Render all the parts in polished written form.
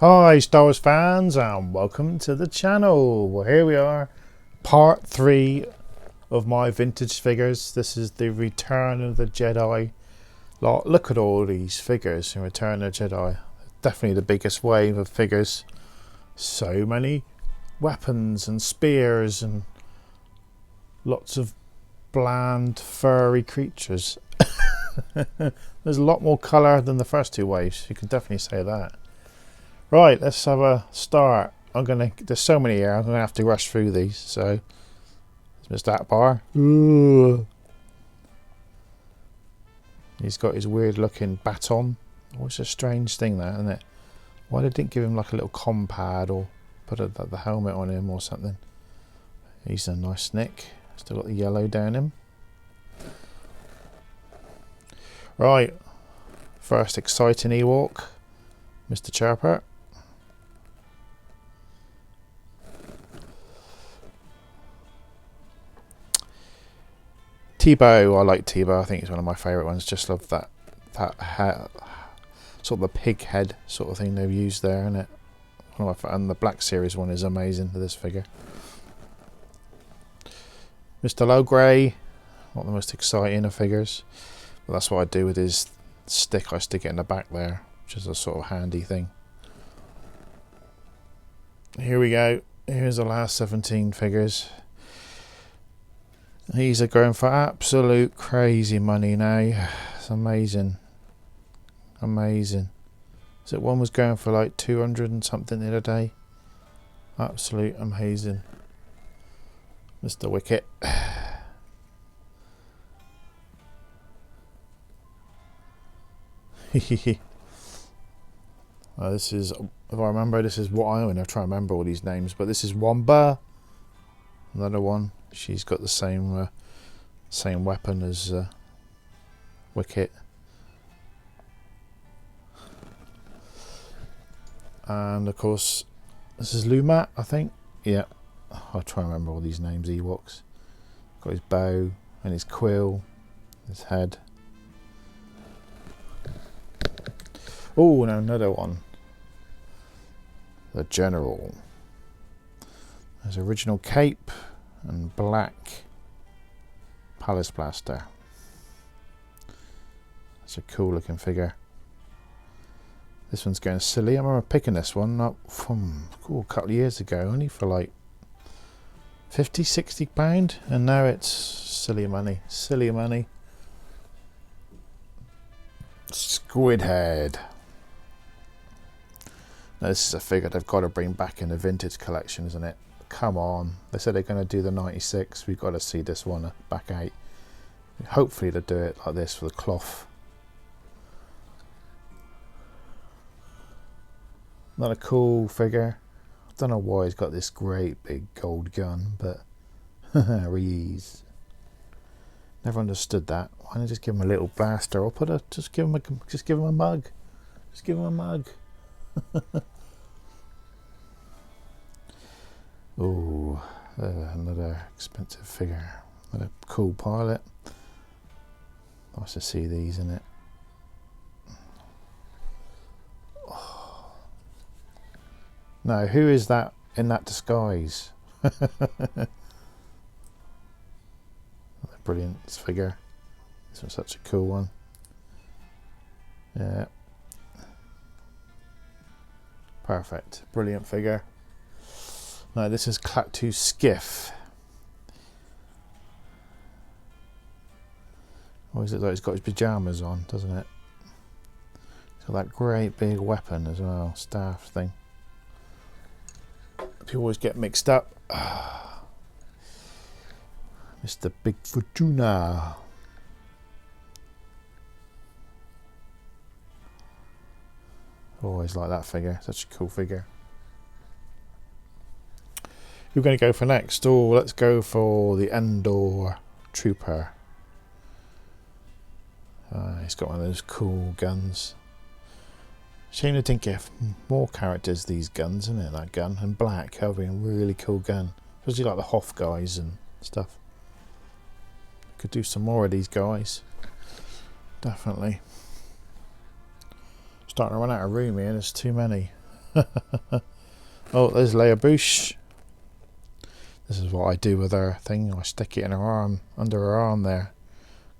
Hi Star Wars fans and welcome to the channel. Well, here we are, part 3 of my vintage figures. This is the Return of the Jedi lot. Look at all these figures in Return of the Jedi. Definitely the biggest wave of figures. So many weapons and spears and lots of bland furry creatures. There's a lot more colour than the first two waves, you can definitely say that. Right, let's have a start. There's so many here, I'm gonna have to rush through these. So, there's that bar. Ooh. He's got his weird looking baton. Oh, it's a strange thing that, isn't it? Why they didn't give him like a little comm pad or put the helmet on him or something. He's a nice nick. Still got the yellow down him. Right, first exciting Ewok, Mr. Chirper. Tebow, I like Tebow. I think he's one of my favourite ones. Just love that sort of the pig head sort of thing they've used there, isn't it? And the Black Series one is amazing for this figure. Mr. Lowgrey, not the most exciting of figures, but that's what I do with his stick. I stick it in the back there, which is a sort of handy thing. Here we go. Here's the last 17 figures. These are going for absolute crazy money now. It's amazing. Amazing. So one was going for like 200 and something the other day. Absolute amazing. Mr. Wicket. This is, if I remember, this is what I own. I try to remember all these names, but this is Wamba. Another one. She's got the same weapon as Wicket. And of course, this is Lumat, I think. Yeah, I'll try and remember all these names. Ewoks. Got his bow and his quill, his head. Oh, and another one. The General. His original cape and black Palace Blaster. That's a cool looking figure. This one's going silly. I remember picking this one up from a couple of years ago, only for like 50-60 pound, and now it's silly money. Silly money. Squid Head. Now this is a figure they've got to bring back in the vintage collection, isn't it? Come on. They said they're going to do the 96. We've got to see this one back out. Hopefully they'll do it like this for the cloth. Not a cool figure. I don't know why he's got this great big gold gun, but ree-yees. Never understood that. Why don't I just give him a little blaster or just give him a mug. Just give him a mug. Oh, another expensive figure. Another cool pilot. Nice to see these, isn't it? Oh. Now, who is that in that disguise? Brilliant figure. This was such a cool one. Yeah. Perfect. Brilliant figure. Now this is Klaatu Skiff. Always looks like he's got his pyjamas on, doesn't it? He's got that great big weapon as well, staff thing. People always get mixed up. Mr. Big Fortuna. Always like that figure, such a cool figure. Who are we going to go for next? Oh, let's go for the Endor Trooper. He's got one of those cool guns. Shame they didn't get more characters, these guns, isn't it? That gun. And black, that would be a really cool gun. Especially like the Hoth guys and stuff. Could do some more of these guys. Definitely. Starting to run out of room here, there's too many. Oh, there's Leia Bouche. This is what I do with her thing. I stick it in her arm, under her arm there,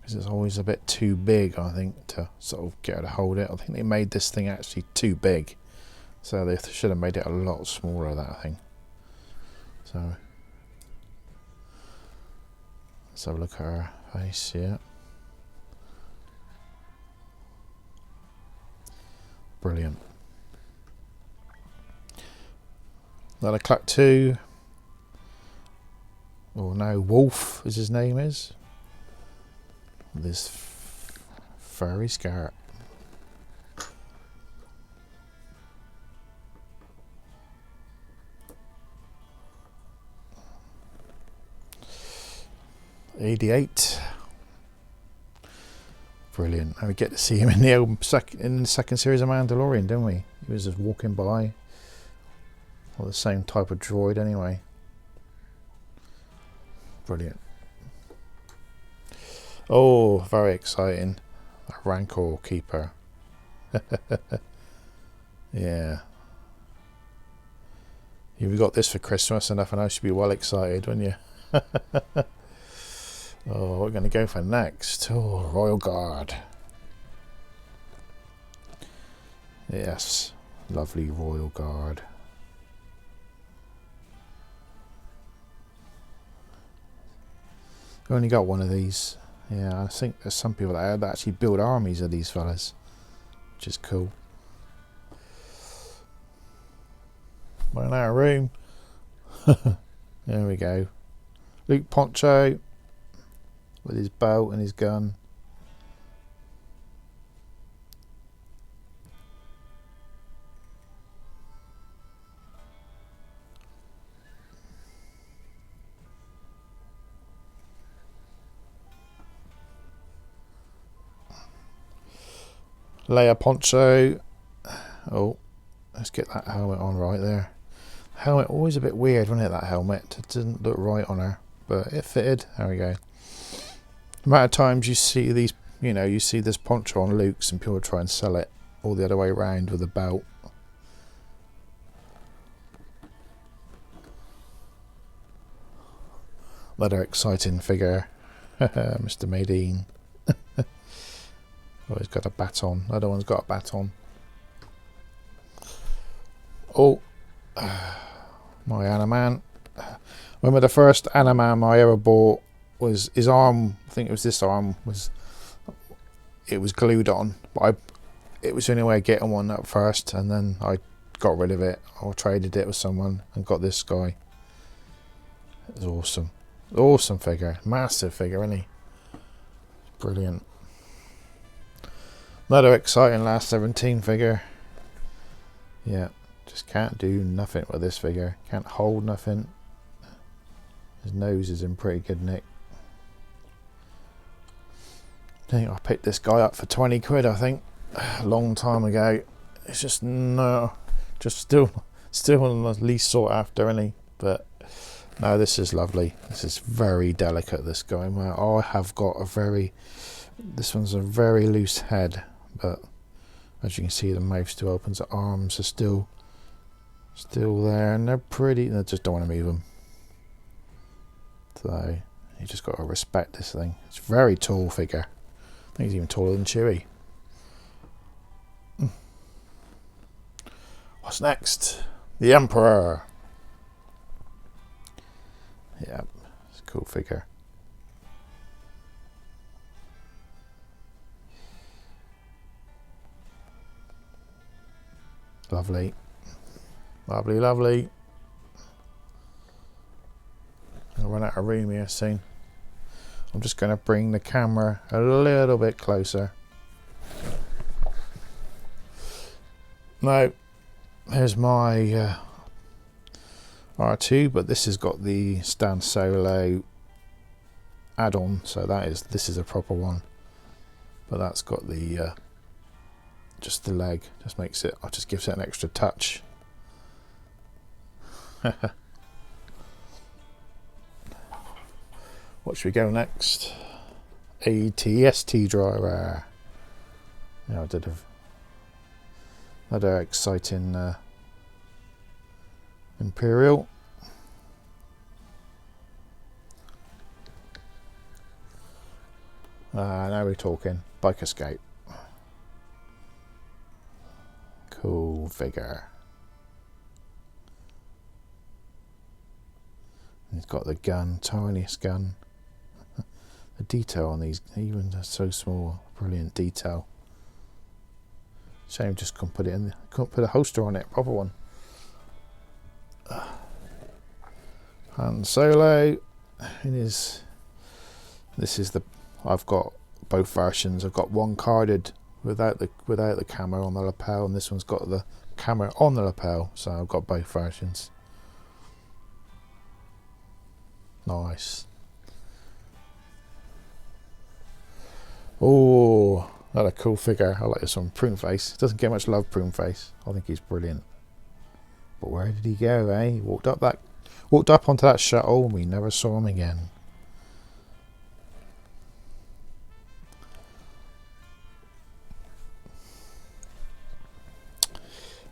because it's always a bit too big, I think, to sort of get her to hold it. I think they made this thing actually too big, so they should have made it a lot smaller, that thing. So let's have a look at her face. Yeah, brilliant. Another Cluck 2. Or no, Wolf is his name is. This furry skirt. '88. Brilliant. And we get to see him in the second series of Mandalorian, don't we? He was just walking by. Or the same type of droid anyway. Brilliant. Oh, very exciting. A Rancor Keeper. Yeah. If you got this for Christmas and nothing else, you'd be well excited, wouldn't you? Oh, what we're going to go for next? Oh, Royal Guard. Yes, lovely Royal Guard. I've only got one of these. Yeah, I think there's some people that actually build armies of these fellas, which is cool. Running out of room. There we go. Luke Poncho with his bow and his gun. Leia Poncho. Oh, let's get that helmet on right there. Helmet, always a bit weird, wasn't it, that helmet? It didn't look right on her, but it fitted. There we go. The amount of times you see these, you know, you see this poncho on Luke's and people try and sell it all the other way around with a belt. Another exciting figure. Mr. Madine. Oh, he's got a baton. The other one's got a baton. Oh, my Anaman. Remember the first Anaman I ever bought was his arm. I think it was this arm. It was glued on, but it was the only way of getting one at first, and then I got rid of it or traded it with someone and got this guy. It was awesome. Awesome figure. Massive figure, isn't he? Brilliant. Another exciting last 17 figure. Yeah, just can't do nothing with this figure. Can't hold nothing. His nose is in pretty good nick. I think I picked this guy up for 20 quid, I think, a long time ago. It's just still the least sought after, isn't he? But no, this is lovely. This is very delicate, this guy. Well, I have got this one's a very loose head, but as you can see, the mouth still opens, the arms are still there, and they're pretty. I just don't want to move them. So you just got to respect this thing. It's a very tall figure. I think he's even taller than Chewie. What's next? The Emperor. Yeah, it's a cool figure. Lovely. Lovely, lovely. I'll run out of room here soon. I'm just going to bring the camera a little bit closer. Now, here's my R2, but this has got the Stand Solo add-on, so this is a proper one. But that's got the just the leg, just gives it an extra touch. What should we go next? Atst Driver. Yeah, I did have another exciting Imperial. Now we're talking. BIKERSCOUT. Cool figure. He's got the gun, tiniest gun. The detail on these, even so small, brilliant detail. Shame just couldn't put it in. Couldn't put a holster on it, proper one. Han Solo. It is. This is the. I've got both versions. I've got one carded without the camera on the lapel, and this one's got the camera on the lapel. So I've got both versions. Nice. Oh, that's a cool figure. I like this one. Prune face. Doesn't get much love, prune face. I think he's brilliant. But where did he go, eh? He walked up onto that shuttle and we never saw him again.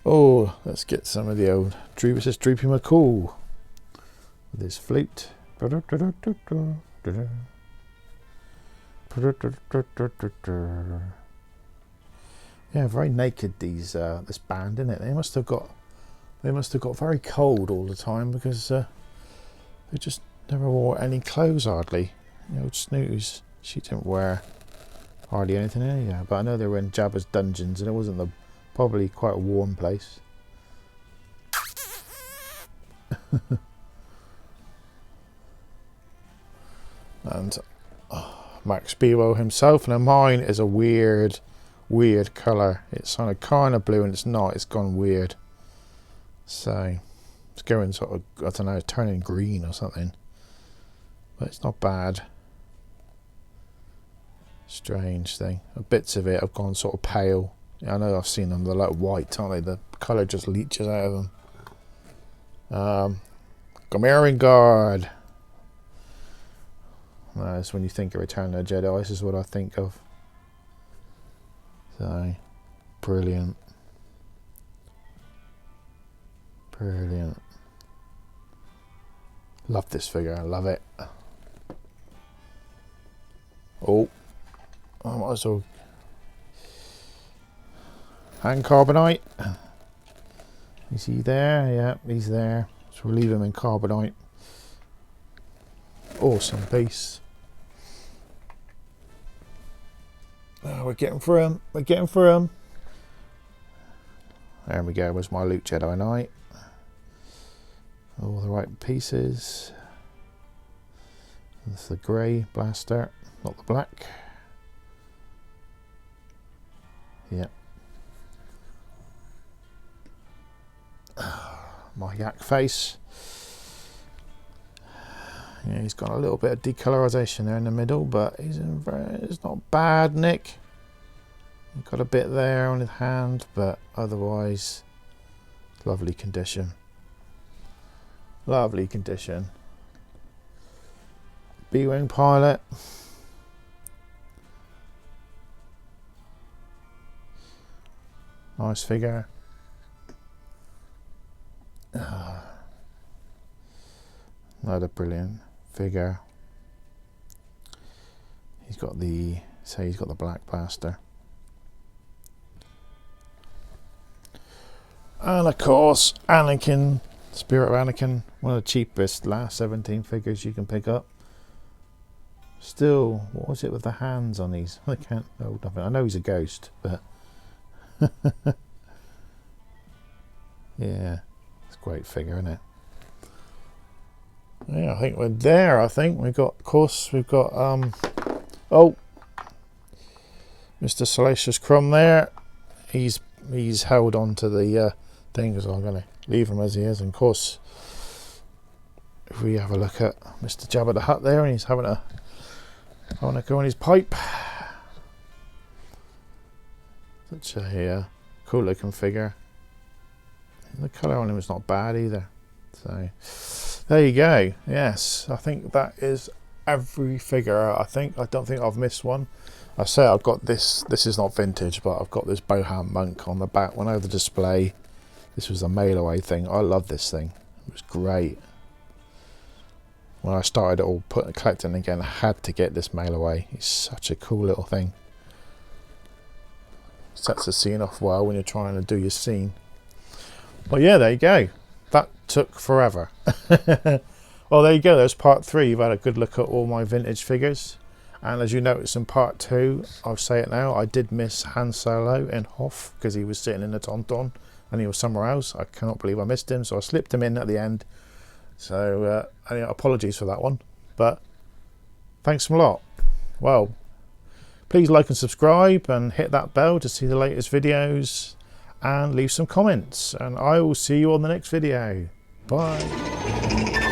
Oh, let's get some of the old Droopy. This is Droopy McCool with his flute. Yeah, very naked these this band, isn't it? They must have got very cold all the time because they just never wore any clothes hardly. You know, Snooze, she didn't wear hardly anything anyhow. But I know they were in Jabba's dungeons and it wasn't probably quite a warm place. And Max Bewo himself. Now mine is a weird colour. It's kind of blue and it's not. It's gone weird. So it's going sort of, I don't know, turning green or something. But it's not bad. Strange thing. Bits of it have gone sort of pale. I know I've seen them. They're like white, aren't they? The colour just leaches out of them. Gamorrean Guard. That's when you think of Return of the Jedi. This is what I think of. So, brilliant. Brilliant. Love this figure. I love it. Oh, I might as well. And Carbonite. Is he there? Yeah, he's there. So we'll leave him in Carbonite. Awesome piece. Oh, we're getting for him. We're getting for him. There we go. Was my Luke Jedi Knight. All the right pieces. That's the grey blaster, not the black. Yep. My yak face. Yeah, he's got a little bit of decolorization there in the middle, but it's not bad, Nick. He's got a bit there on his hand, but otherwise, lovely condition. Lovely condition. B-Wing pilot. Nice figure. Another brilliant figure. He's got the black blaster. And of course, Anakin, Spirit of Anakin, one of the cheapest last 17 figures you can pick up. Still, what was it with the hands on these? I can't know nothing. I know he's a ghost, but yeah, it's a great figure, isn't it? Yeah, I think we're there. I think we've got, of course, we've got oh, Mr. Salacious Crumb there. He's held on to the thing, so I'm going to leave him as he is. And of course, if we have a look at Mr. Jabba the Hutt there, and he's having a go on his pipe. Such a cool looking figure. And the colour on him is not bad either. So there you go. Yes, I think that is every figure. I don't think I've missed one. I say I've got this. This is not vintage, but I've got this Bohan Monk on the back. Went over the display. This was a mail away thing. I love this thing. It was great. When I started it all collecting again, I had to get this mail away. It's such a cool little thing. Sets the scene off well when you're trying to do your scene. Well, yeah, there you go. That took forever. Well, there you go. There's part 3. You've had a good look at all my vintage figures. And as you notice in part 2, I'll say it now, I did miss Han Solo in Hoth because he was sitting in the Tauntaun and he was somewhere else. I cannot believe I missed him, so I slipped him in at the end. So apologies for that one, but thanks a lot. Well, please like and subscribe and hit that bell to see the latest videos and leave some comments, and I will see you on the next video. Bye.